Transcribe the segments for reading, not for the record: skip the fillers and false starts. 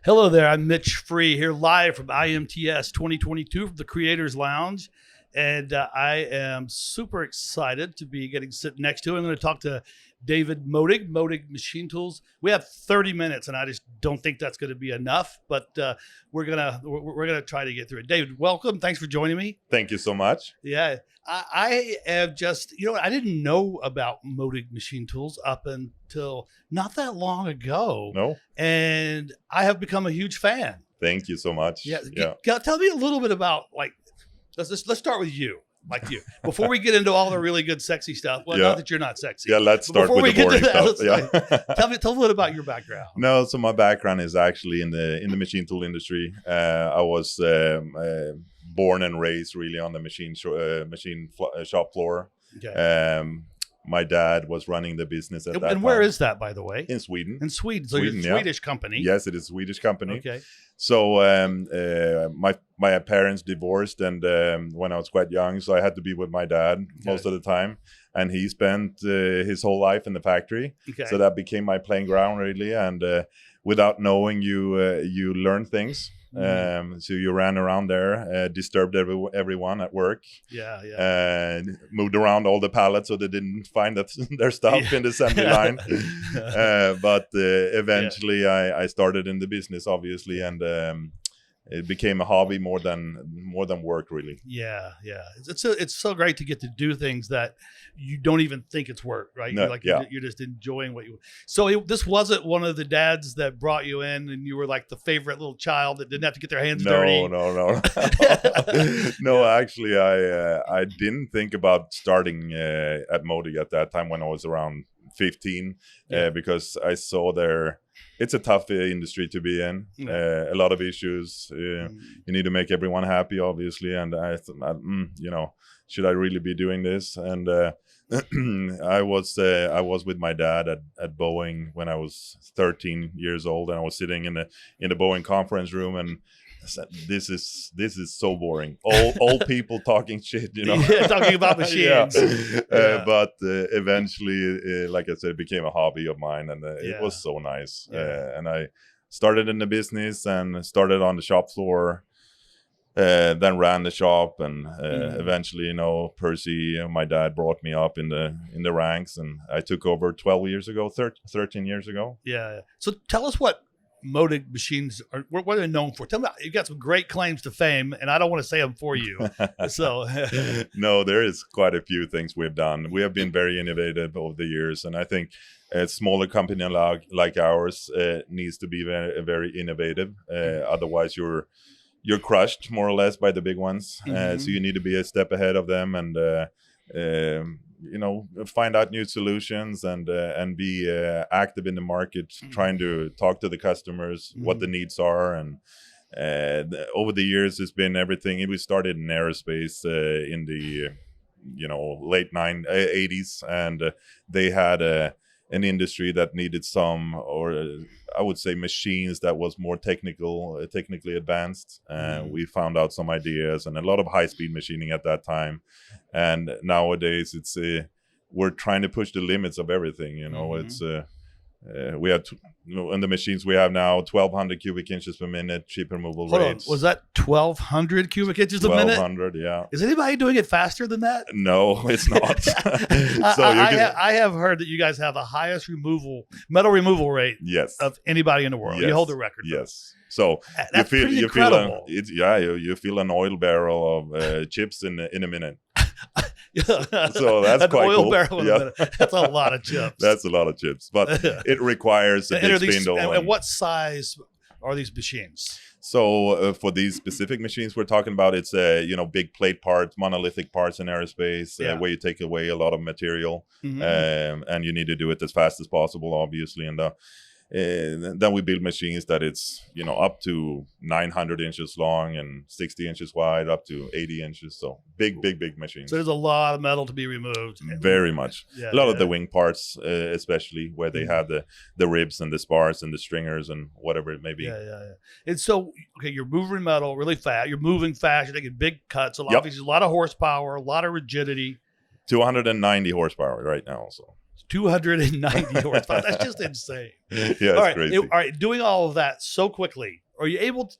Hello there, I'm Mitch Free here live from IMTS 2022 from the Creators Lounge. And I am super excited to be sit next to him. I'm going to talk to David Modig, Modig Machine Tools. We have 30 minutes, and I just don't think that's going to be enough, but we're gonna try to get through it. David, welcome. Thanks for joining me. Thank you so much. Yeah, I have just, I didn't know about Modig Machine Tools up until not that long ago. No. And I have become a huge fan. Thank you so much. Yeah. Tell me a little bit about, let's start with you. Before we get into all the really good sexy stuff. Well, not that you're not sexy. Yeah, let's start with the boring stuff. Tell me a little bit about your background. No, so my background is actually in the machine tool industry. I was born and raised really on the machine shop floor. Okay. My dad was running the business at that time. And where is that, by the way? In Sweden. In Sweden. So you're a Swedish company. Yes, it is a Swedish company. Okay. So my parents divorced, and when I was quite young, so I had to be with my dad most of the time. And he spent his whole life in the factory. Okay. So that became my playing ground, really. And without knowing, you learn things. So you ran around there, disturbed everyone at work. And moved around all the pallets so they didn't find their stuff in the assembly line. But eventually I started in the business, obviously, and it became a hobby more than work, really. Yeah. It's so great to get to do things that you don't even think it's work, right? No, you're just enjoying what you. So this wasn't one of the dads that brought you in, and you were like the favorite little child that didn't have to get their hands dirty. No. No, actually, I didn't think about starting at Modig at that time when I was around 15, because I saw it's a tough industry to be in. A lot of issues. You need to make everyone happy, obviously. And I thought, should I really be doing this? And I was with my dad at Boeing when I was 13 years old, and I was sitting in the Boeing conference room, and I said, this is so boring. Old people talking shit, talking about machines. But eventually, like I said, it became a hobby of mine, and it was so nice. And I started in the business and started on the shop floor, then ran the shop, and eventually, Percy, my dad, brought me up in the ranks, and I took over 13 years ago. Yeah. So tell us what Modig machines what are they known for? Tell me, you've got some great claims to fame, and I don't want to say them for you. So no, there is quite a few things we've done. We have been very innovative over the years, and I think a smaller company like ours needs to be very, very innovative. Otherwise, you're crushed more or less by the big ones. So you need to be a step ahead of them, and find out new solutions and be active in the market, trying to talk to the customers, what the needs are. And over the years, it's been everything. We started in aerospace in the late 80s, and they had an industry that needed some, or I would say, machines that was more technically advanced. We found out some ideas, and a lot of high-speed machining at that time. And nowadays, it's we're trying to push the limits of everything. It's we have in the machines we have now 1,200 cubic inches per minute, chip removal rates. Was that 1,200 cubic inches a minute? 1,200, yeah. Is anybody doing it faster than that? No, it's not. I have heard that you guys have the highest metal removal rate of anybody in the world. Yes. You hold the record. Yes. So that's pretty incredible. You feel an oil barrel of chips in a minute. So that's quite cool. Barrel in a minute. That's a lot of chips. That's a lot of chips, but it requires a big spindle. And what size are these machines? So for these specific machines we're talking about, it's big plate parts, monolithic parts in aerospace, where you take away a lot of material, and you need to do it as fast as possible, obviously. And then we build machines that it's up to 900 inches long and 60 inches wide, up to 80 inches. So big machines. So there's a lot of metal to be removed. Very much. A lot of the wing parts, especially where they have the ribs and the spars and the stringers and whatever it may be. And so, you're moving metal really fast. You're moving fast. You're taking big cuts. Obviously, a lot of horsepower, a lot of rigidity. 290 horsepower right now. So 290 horsepower. That's just insane. Yeah, All right, crazy. all right. Doing all of that so quickly, are you able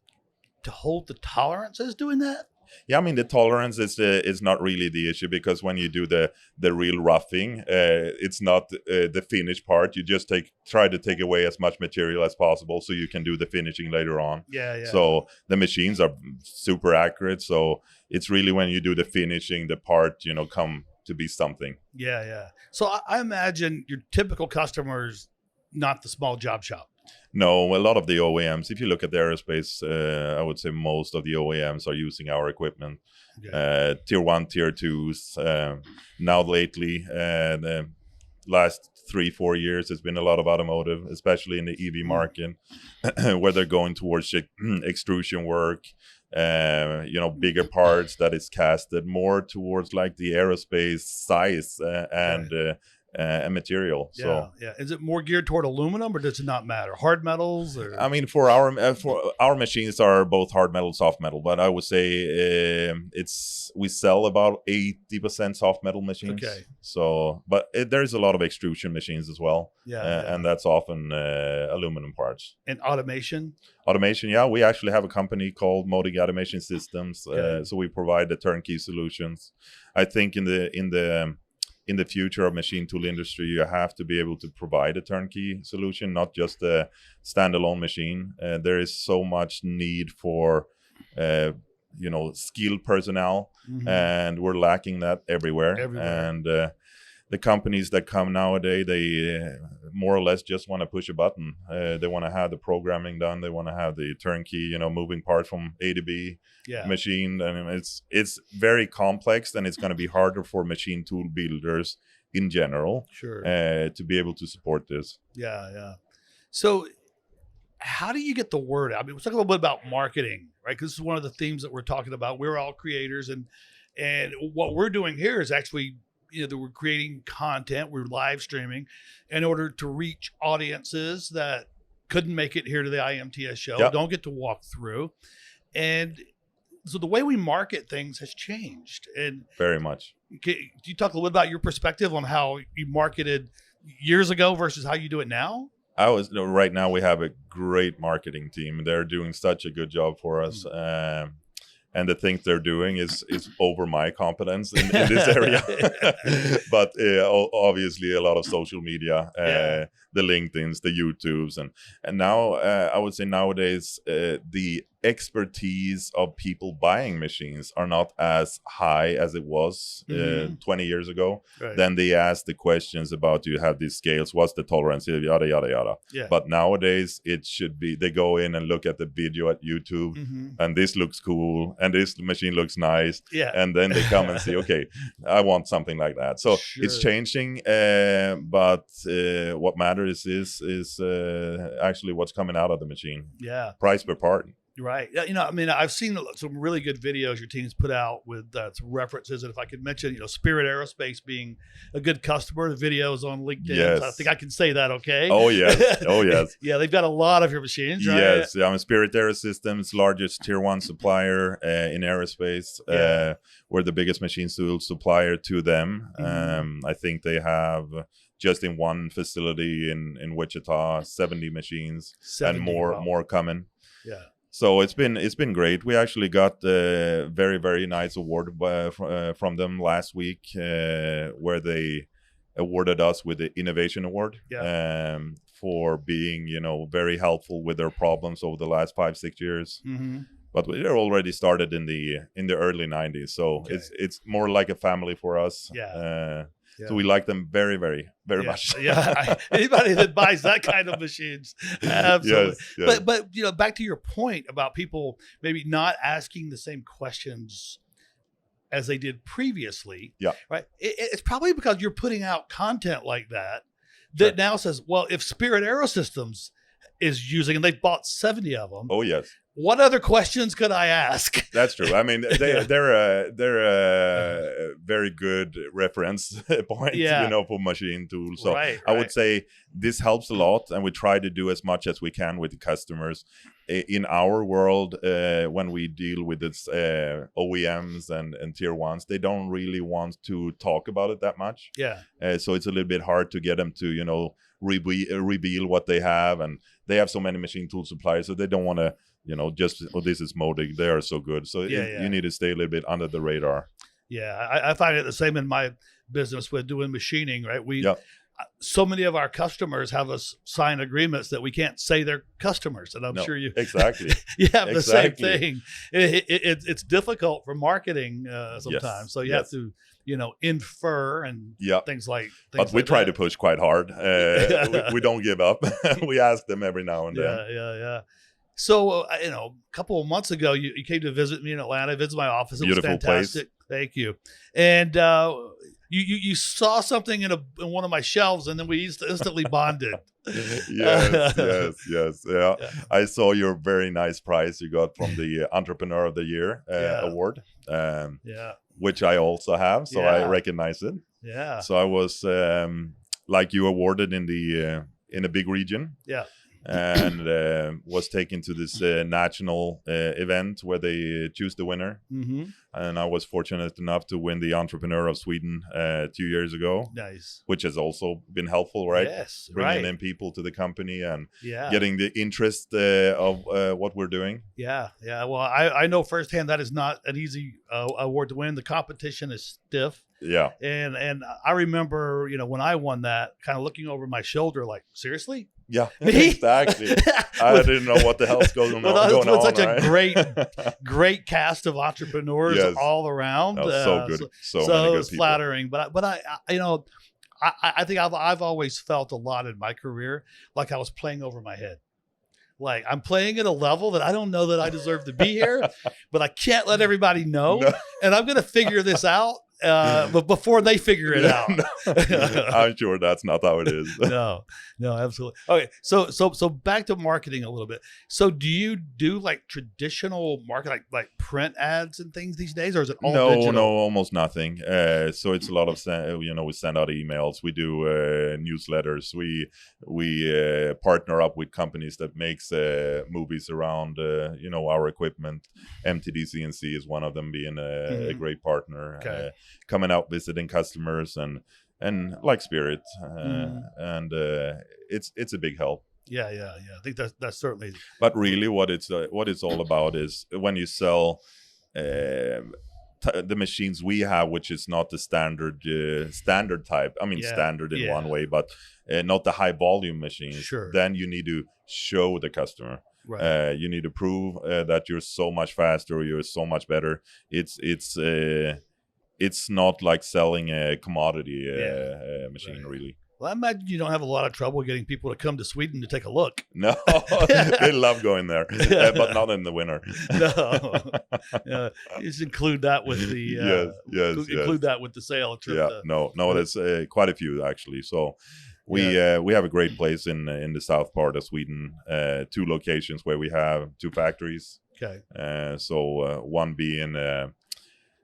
to hold the tolerances doing that? Yeah, I mean, the tolerance is not really the issue, because when you do the real roughing, it's not the finish part. You just try to take away as much material as possible so you can do the finishing later on. Yeah. So the machines are super accurate. So it's really when you do the finishing, the part, come to be something. Yeah. So I imagine your typical customers, not the small job shop. No, a lot of the OEMs, if you look at the aerospace, I would say most of the OEMs are using our equipment. Okay. Tier 1, Tier 2s. Now lately, the last 3-4 years, it's been a lot of automotive, especially in the EV market, where they're going towards extrusion work, bigger parts that is casted more towards like the aerospace size and material. So Is it more geared toward aluminum, or does it not matter? Hard metals, or I mean, for our machines are both hard metal, soft metal, but I would say we sell about 80% soft metal machines. Okay. So, but there's a lot of extrusion machines as well. And that's often aluminum parts. And automation. Automation, yeah, we actually have a company called Modig Automation Systems. Okay. So we provide the turnkey solutions. I think in the future of machine tool industry, you have to be able to provide a turnkey solution, not just a standalone machine. There is so much need for, skilled personnel, and we're lacking that everywhere. And the companies that come nowadays, they more or less just want to push a button. They want to have the programming done. They want to have the turnkey, moving parts from A to B machine. And it's very complex, and it's going to be harder for machine tool builders in general to be able to support this. Yeah. So how do you get the word out? I mean, let's talk a little bit about marketing, right? Because this is one of the themes that we're talking about. We're all creators, and what we're doing here is actually, that we're creating content, we're live streaming in order to reach audiences that couldn't make it here to the IMTS show, don't get to walk through. And so the way we market things has changed. And very much. Do you talk a little bit about your perspective on how you marketed years ago versus how you do it now? Right now we have a great marketing team. They're doing such a good job for us. And the things they're doing is over my competence in this area. But obviously a lot of social media, the LinkedIns, the YouTubes. And now I would say nowadays the expertise of people buying machines are not as high as it was 20 years ago. Right. Then they ask the questions about, do you have these scales? What's the tolerance? Yada, yada, yada. Yeah. But nowadays it should be, they go in and look at the video at YouTube, and this looks cool, and this machine looks nice. Yeah. And then they come and say, okay, I want something like that. So it's changing, but what matters is actually what's coming out of the machine. Yeah. Price per part. Right. I mean, I've seen some really good videos your team's put out with some references. And if I could mention, Spirit Aerospace being a good customer, the videos on LinkedIn. Yes. So I think I can say that, okay? Oh, yes. Oh, yes. Yeah, they've got a lot of your machines, right? Yes. I'm Spirit Aerosystems, largest tier 1 supplier in aerospace. We're the biggest machine tool supplier to them. I think they have just in one facility in Wichita, 70 machines, 70, and more coming. Yeah. So it's been great. We actually got a very, very nice award from them last week, where they awarded us with the Innovation Award for being, very helpful with their problems over the last 5-6 years. But they're already started in the early 90s, so it's more like a family for us. So we like them very, very, very much. Anybody that buys that kind of machines, absolutely. Yes. But back to your point about people maybe not asking the same questions as they did previously. Yeah. Right. It's probably because you're putting out content like that now says, well, if Spirit Aerosystems is using, and they've bought 70 of them. Oh, yes. what other questions could I ask? That's true. I mean, they're a very good reference point, for machine tools. So I would say this helps a lot, and we try to do as much as we can with the customers. In our world, when we deal with this OEMs and tier ones, they don't really want to talk about it that much. Yeah. So it's a little bit hard to get them to, reveal what they have, and they have so many machine tool suppliers, so they don't want to. This is Modig. They are so good. So you need to stay a little bit under the radar. Yeah, I find it the same in my business with doing machining, right? So many of our customers have us sign agreements that we can't say they're customers. And I'm sure you have the same thing. It's difficult for marketing sometimes. Yes. So you have to, infer and things like that. But we try to push quite hard. We don't give up. We ask them every now and then. Yeah. So, a couple of months ago, you came to visit me in Atlanta, visit my office. It Beautiful was fantastic. Place. Thank you. And you saw something in one of my shelves, and then we instantly bonded. Yes. Yeah. I saw your very nice prize you got from the Entrepreneur of the Year award, which I also have, so I recognize it. Yeah. So I was you awarded in a big region. Yeah. And was taken to this national event where they choose the winner. Mm-hmm. And I was fortunate enough to win the Entrepreneur of Sweden 2 years ago. Nice. Which has also been helpful, right? Yes. Bringing in people to the company and getting the interest of what we're doing. Yeah. Well, I know firsthand that is not an easy award to win. The competition is stiff. Yeah. And I remember, when I won that, kind of looking over my shoulder, like, seriously? Yeah, exactly. I didn't know what the hell's going on. With such a great cast of entrepreneurs all around. So good. So many good it's flattering. But I think I've always felt a lot in my career like I was playing over my head. Like I'm playing at a level that I don't know that I deserve to be here, but I can't let everybody know. No. And I'm going to figure this out. But before they figure it out. I'm sure that's not how it is. No, absolutely. Okay, so back to marketing a little bit. So do you do like traditional marketing, like print ads and things these days, or is it all digital? No, almost nothing. So it's a lot of we send out emails, we do newsletters, we partner up with companies that makes movies around our equipment. MTD CNC is one of them, being a great partner. Okay. Coming out visiting customers and like Spirit and it's a big help. Yeah. I think that's certainly. But really, what it's all about is when you sell the machines we have, which is not the standard type. I mean, standard in one way, but not the high volume machines. Sure. Then you need to show the customer. Right. You need to prove that you're so much faster, you're so much better. It's not like selling a commodity machine, really. Well, I imagine you don't have a lot of trouble getting people to come to Sweden to take a look. No, they love going there, but not in the winter. No, you just include that with the include that with the sale trip. Yeah, no, there's quite a few actually. So we have a great place in the south part of Sweden. 2 locations where we have 2 factories. Okay. So one being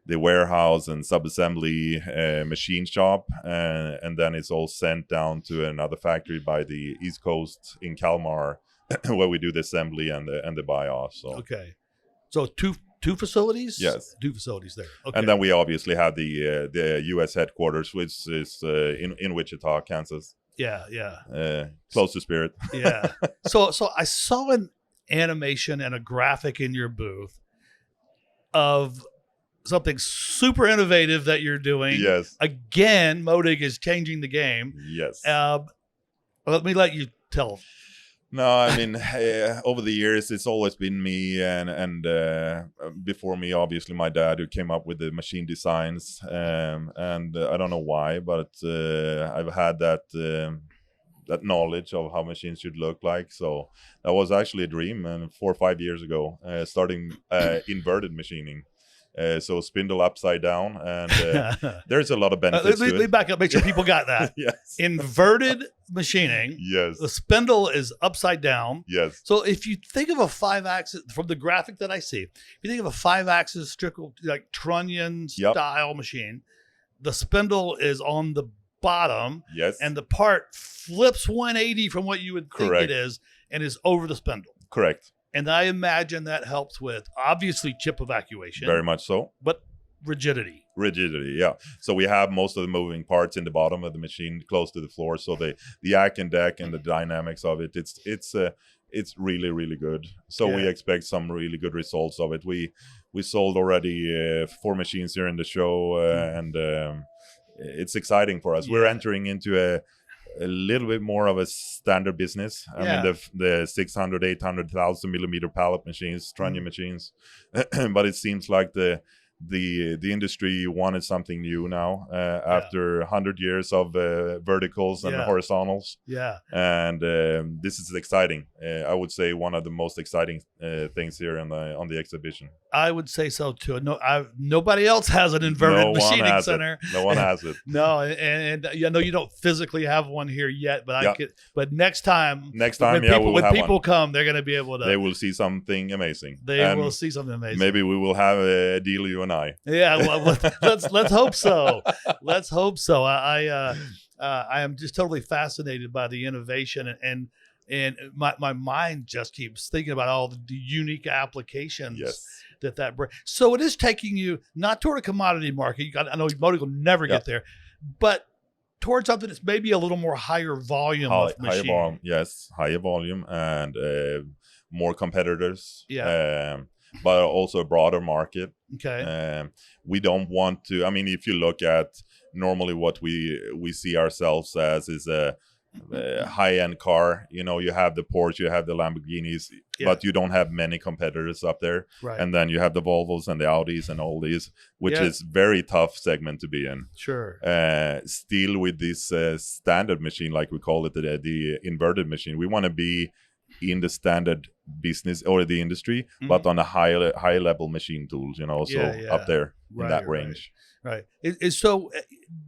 the warehouse and sub-assembly machine shop, and then it's all sent down to another factory by the East Coast in Kalmar, where we do the assembly and the buy-off. So okay, so two facilities. Yes, 2 facilities there. Okay. And then we obviously have the U.S. headquarters, which is in Wichita, Kansas. Yeah. Close to Spirit. Yeah. So I saw an animation and a graphic in your booth of something super innovative that you're doing. Yes. Again, Modig is changing the game. Yes. Let me let you tell. No, I mean, over the years, it's always been me and before me, obviously, my dad who came up with the machine designs. And I don't know why, but I've had that knowledge of how machines should look like. So that was actually a dream. And 4 or 5 years ago, starting inverted machining. So spindle upside down, and there's a lot of benefits to let me it. back up, make sure people got that. Yes. Inverted machining. Yes. The spindle is upside down. Yes. So if you think of a 5-axis, from the graphic that I see, if you think of a 5-axis trickle, like trunnion style machine, the spindle is on the bottom. Yes. And the part flips 180 from what you would think it is, and is over the spindle. Correct. And I imagine that helps with, obviously, chip evacuation. Very much so. But rigidity. Rigidity, yeah. So we have most of the moving parts in the bottom of the machine, close to the floor. So the ack and deck and the dynamics of it, it's really, really good. So we expect some really good results of it. We sold already 4 machines here in the show, and it's exciting for us. We're entering into a little bit more of a standard business. I mean, the 600, 800,000 millimeter pallet machines, trunnion machines, but it seems like the industry wanted something new now after 100 years of verticals and horizontals. Yeah. And this is exciting. I would say one of the most exciting things here on the exhibition. I would say so too. Nobody else has an inverted machining center. No one has it. No, and I know you don't physically have one here yet, but but next time when people come, they're going to be able to. They will see something amazing. They will see something amazing. Maybe we will have a deal, you and I. Yeah, well, let's hope so. Let's hope so. I am just totally fascinated by the innovation, and my mind just keeps thinking about all the unique applications that brings. So it is taking you not toward a commodity market. I know Modig will never get there, but towards something that's maybe a little more higher volume of machine. Higher volume and more competitors. But also a broader market. Okay. We don't want to. I mean, if you look at normally what we see ourselves as is a high-end car. You know, you have the Porsche, you have the Lamborghinis, but you don't have many competitors up there. Right. And then you have the Volvos and the Audis and all these, which is very tough segment to be in. Sure. Still with this standard machine, like we call it, the inverted machine, we want to be in the standard business or the industry, but on a high level machine tools, you know, so up there in that range. Right. So,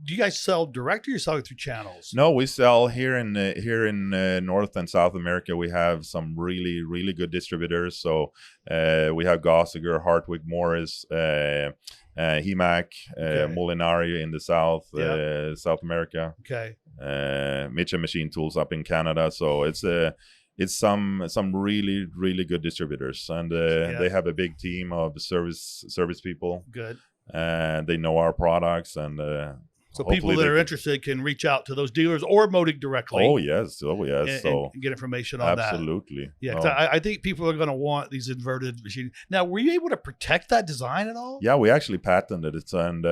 do you guys sell direct, or you sell it through channels? No, we sell here in North and South America. We have some really, really good distributors. So we have Gossiger, Hartwig, Morris, HEMAC, Molinari in the South America. Okay. Mitch Machine Tools up in Canada. So it's some really, really good distributors, and they have a big team of service people. Good. And they know our products, and so people that are interested can reach out to those dealers or Modig directly. Oh yes. And get information on that. Absolutely. Yeah, I think people are going to want these inverted machines. Now, were you able to protect that design at all? Yeah, we actually patented it, and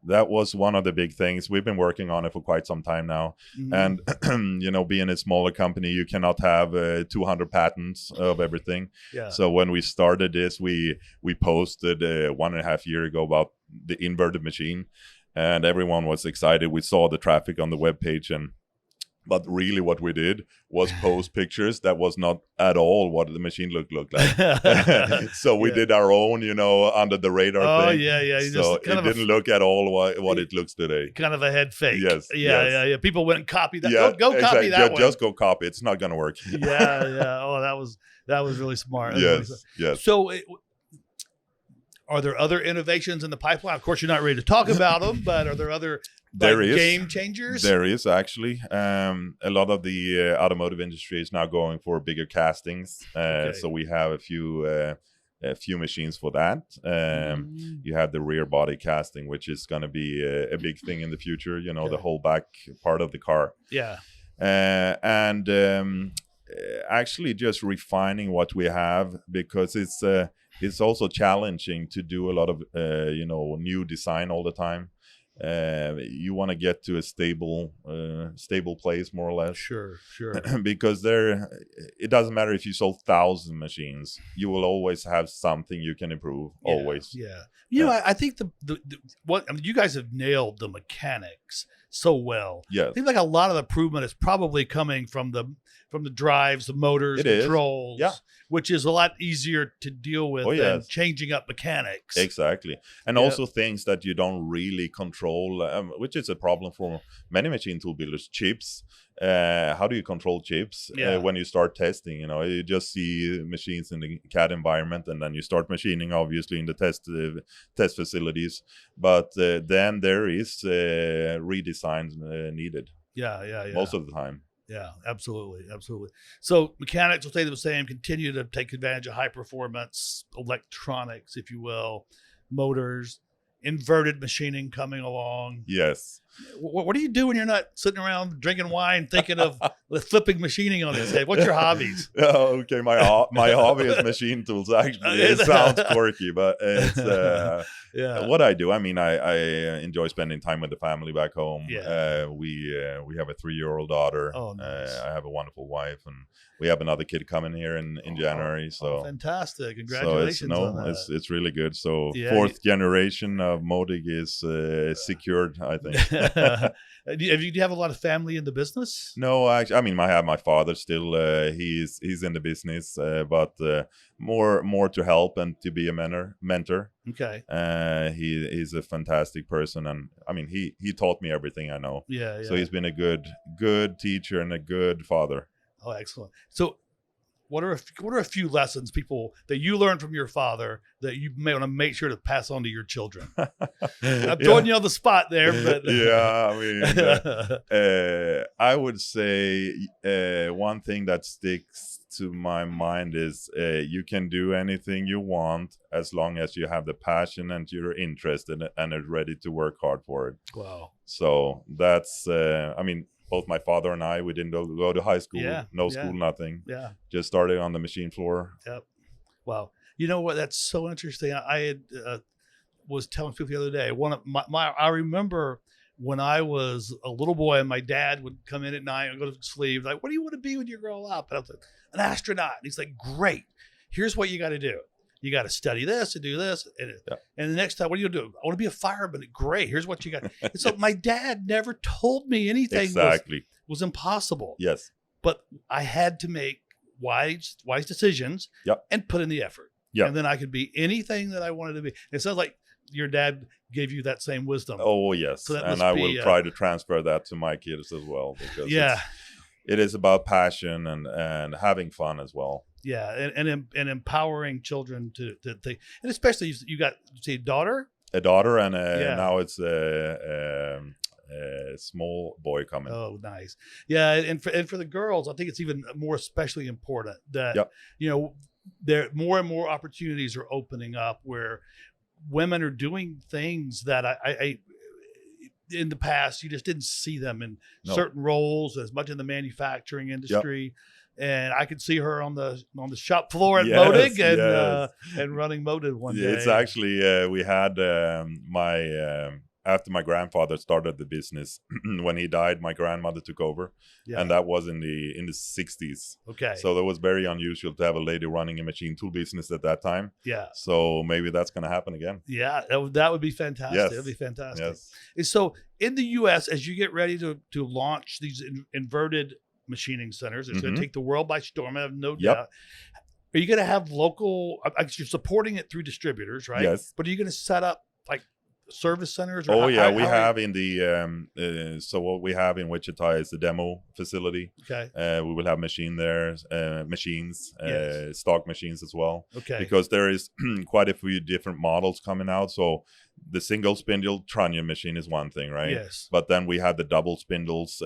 that was one of the big things. We've been working on it for quite some time now. And you know, being a smaller company, you cannot have 200 patents of everything. Yeah. So when we started this, we posted 1.5 years ago about the inverted machine, and everyone was excited. We saw the traffic on the webpage, but really what we did was post pictures that was not at all what the machine looked like. So we did our own, you know, under the radar thing. So it didn't look at all what it looks today. Kind of a head fake. Yes. Yeah. People went and copied that. Go copy that one. Just go copy. It's not going to work. Yeah. Oh, that was really smart. Yes. So are there other innovations in the pipeline? Of course, you're not ready to talk about them, but are there other game changers? There is actually. A lot of the automotive industry is now going for bigger castings. So we have a few machines for that. You have the rear body casting, which is going to be a big thing in the future, you know, the whole back part of the car. Yeah. And actually just refining what we have, because it's also challenging to do a lot of new design all the time. You want to get to a stable place, more or less. Sure. Because it doesn't matter if you sold 1,000 machines, you will always have something you can improve. Always. Yeah. You know, I think you guys have nailed the mechanics. so well. Yes. Seems like a lot of the improvement is probably coming from the drives, the motors, It is. controls, Yeah. which is a lot easier to deal with Oh, than yes. changing up mechanics. Exactly. And Yep. also things that you don't really control, which is a problem for many machine tool builders. Chips. How do you control chips when you start testing? You just see machines in the CAD environment, and then you start machining, obviously, in the test facilities. But then there is redesign needed. Yeah. Most of the time. Yeah, absolutely. So mechanics will stay the same, continue to take advantage of high performance electronics, if you will, motors, inverted machining coming along. Yes. What do you do when you're not sitting around drinking wine, thinking of the flipping machining on his head? What's your hobbies? Oh, okay, my hobby is machine tools. Actually, it sounds quirky, but it's what I do. I mean, I enjoy spending time with the family back home. Yeah. We have a 3-year-old daughter. Oh, nice. I have a wonderful wife, and we have another kid coming here in January. So fantastic! Congratulations on that. It's really good. So Yeah, 4th generation of Modig is secured, I think. Do you have a lot of family in the business? No, actually, I mean, I have my father still. He's in the business, but more to help and to be a mentor. Okay. He's a fantastic person, and I mean, he taught me everything I know. Yeah. So he's been a good teacher and a good father. Oh, excellent. So, what are a few lessons that you learned from your father that you may want to make sure to pass on to your children? I'm throwing you on the spot there, but yeah, I mean, I would say one thing that sticks to my mind is you can do anything you want as long as you have the passion and you're interested and are ready to work hard for it. Wow. So that's, I mean, both my father and I, we didn't go to high school, school, nothing. Yeah. Just started on the machine floor. Yep. Wow. You know what? That's so interesting. I had was telling people the other day. I remember when I was a little boy, and my dad would come in at night and go to sleep. Like, what do you want to be when you grow up? And I was like, an astronaut. And he's like, great. Here's what you got to do. You got to study this and do this. And the next time, what do you do? I want to be a fireman. Great. Here's what you got. And so my dad never told me anything was impossible. Yes. But I had to make wise decisions and put in the effort. Yeah. And then I could be anything that I wanted to be. It sounds like your dad gave you that same wisdom. Oh, yes. So and I will try to transfer that to my kids as well. Because it is about passion and having fun as well. Yeah, and empowering children to think, and especially you got a daughter, and now it's a small boy coming. Oh, nice. Yeah, and for the girls, I think it's even more especially important that there more and more opportunities are opening up where women are doing things that I in the past you just didn't see them in certain roles as much in the manufacturing industry. Yep. And I could see her on the shop floor at Modig and running Modig one day. It's actually we had after my grandfather started the business, when he died, my grandmother took over, and that was in the 60s. Okay. So that was very unusual to have a lady running a machine tool business at that time. Yeah. So maybe that's going to happen again. Yeah, that would be fantastic. Yes. That would be fantastic. Yes. And so in the U.S., as you get ready to launch these inverted machining centers, it's going to take the world by storm. I have no doubt. Are you going to have local? You're supporting it through distributors, right? Yes. But are you going to set up like service centers? Or we have in the so what we have in Wichita is the demo facility. Okay. We will have machines, stock machines as well. Okay. Because there is quite a few different models coming out. So the single spindle trunnion machine is one thing, right? Yes. But then we have the double spindles,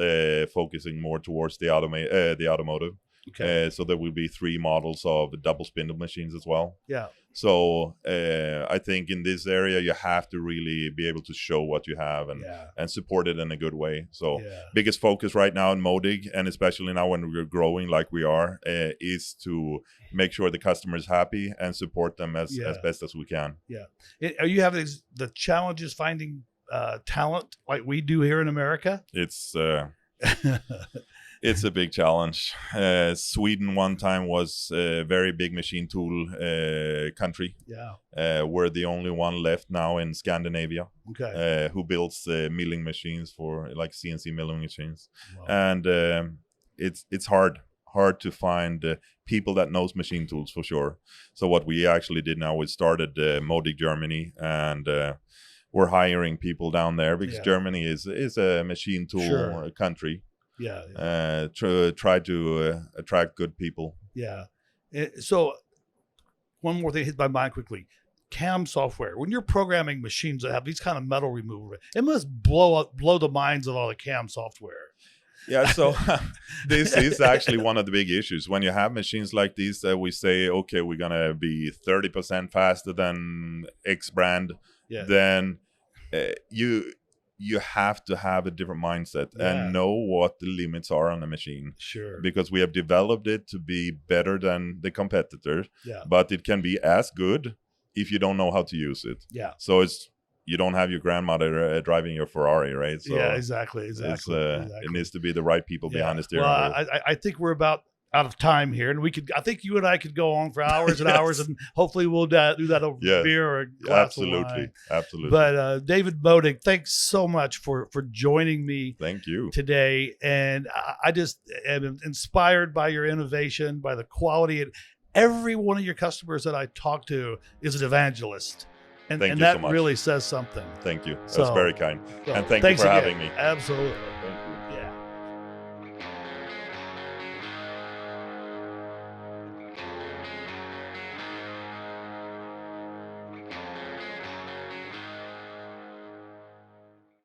focusing more towards the automotive. Okay. So there will be 3 models of double spindle machines as well. Yeah. So I think in this area you have to really be able to show what you have and support it in a good way. So biggest focus right now in Modig, and especially now when we're growing like we are, is to make sure the customer is happy and support them as best as we can. Yeah. Are you having the challenges finding talent like we do here in America? It's It's a big challenge. Sweden one time was a very big machine tool country. Yeah. We're the only one left now in Scandinavia Okay. who builds milling machines for like CNC milling machines. Wow. And it's hard to find people that knows machine tools for sure. So what we actually did now, we started Modig Germany, and we're hiring people down there because Germany is a machine tool country. Yeah. Try to attract good people. Yeah. So one more thing hit my mind quickly. CAM software. When you're programming machines that have these kind of metal removal, it must blow the minds of all the CAM software. Yeah, so this is actually one of the big issues. When you have machines like these, we say, okay, we're going to be 30% faster than X brand, then you have to have a different mindset and know what the limits are on the machine. Sure. Because we have developed it to be better than the competitors, yeah. but it can be as good if you don't know how to use it. Yeah. So you don't have your grandmother driving your Ferrari, right? So yeah, exactly. It needs to be the right people behind the steering wheel. I think we're about out of time here, and I think you and I could go on for hours and hours, and hopefully we'll do that over beer or a glass of wine. Absolutely. But David Modig, thanks so much for joining me. Thank you today, and I just am inspired by your innovation, by the quality. And every one of your customers that I talk to is an evangelist. And that so much. Really says something. Thank you. That's very kind. So, and thank you for having me. Absolutely. Thank you.